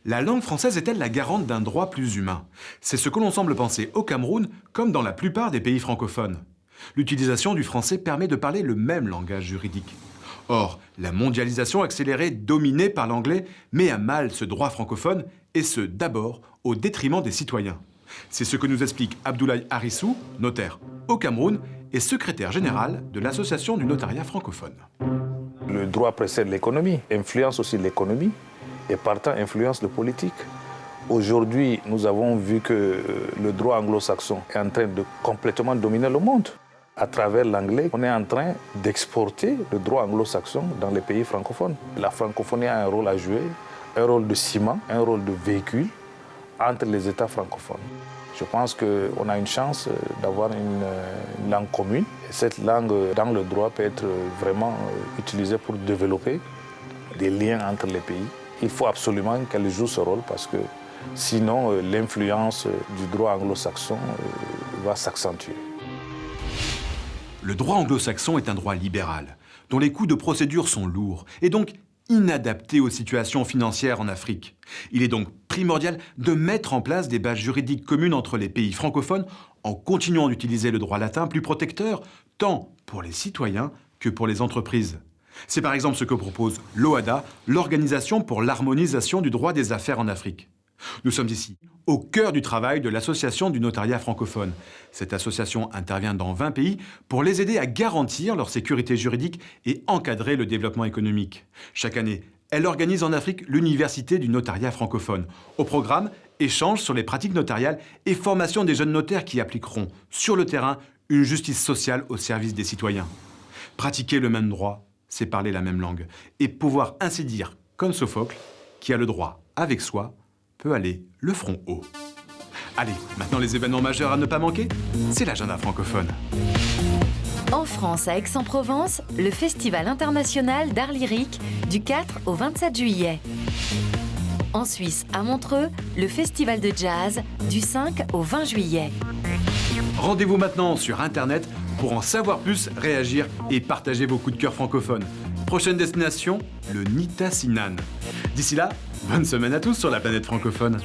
La langue française est-elle la garante d'un droit plus humain? C'est ce que l'on semble penser au Cameroun, comme dans la plupart des pays francophones. L'utilisation du français permet de parler le même langage juridique. Or, la mondialisation accélérée, dominée par l'anglais, met à mal ce droit francophone, et ce, d'abord, au détriment des citoyens. C'est ce que nous explique Abdoulaye Harissou, notaire au Cameroun et secrétaire général de l'Association du notariat francophone. Le droit précède l'économie, influence aussi l'économie et partant influence le politique. Aujourd'hui, nous avons vu que le droit anglo-saxon est en train de complètement dominer le monde. À travers l'anglais, on est en train d'exporter le droit anglo-saxon dans les pays francophones. La francophonie a un rôle à jouer, un rôle de ciment, un rôle de véhicule entre les États francophones. Je pense qu'on a une chance d'avoir une langue commune. Et cette langue dans le droit peut être vraiment utilisée pour développer des liens entre les pays. Il faut absolument qu'elle joue ce rôle parce que sinon l'influence du droit anglo-saxon va s'accentuer. Le droit anglo-saxon est un droit libéral, dont les coûts de procédure sont lourds et donc inadaptés aux situations financières en Afrique. Il est donc primordial de mettre en place des bases juridiques communes entre les pays francophones en continuant d'utiliser le droit latin plus protecteur, tant pour les citoyens que pour les entreprises. C'est par exemple ce que propose l'OHADA, l'Organisation pour l'harmonisation du droit des affaires en Afrique. Nous sommes ici au cœur du travail de l'Association du notariat francophone. Cette association intervient dans 20 pays pour les aider à garantir leur sécurité juridique et encadrer le développement économique. Chaque année, elle organise en Afrique l'Université du notariat francophone. Au programme, échanges sur les pratiques notariales et formation des jeunes notaires qui appliqueront sur le terrain une justice sociale au service des citoyens. Pratiquer le même droit, c'est parler la même langue et pouvoir ainsi dire, comme Sophocle, qui a le droit avec soi, peut aller le front haut. Allez, maintenant les événements majeurs à ne pas manquer, c'est l'agenda francophone. En France, à Aix-en-Provence, le Festival international d'art lyrique du 4 au 27 juillet. En Suisse, à Montreux, le Festival de jazz du 5 au 20 juillet. Rendez-vous maintenant sur Internet pour en savoir plus, réagir et partager vos coups de cœur francophones. Prochaine destination, le Nitassinan. D'ici là, bonne semaine à tous sur la planète francophone.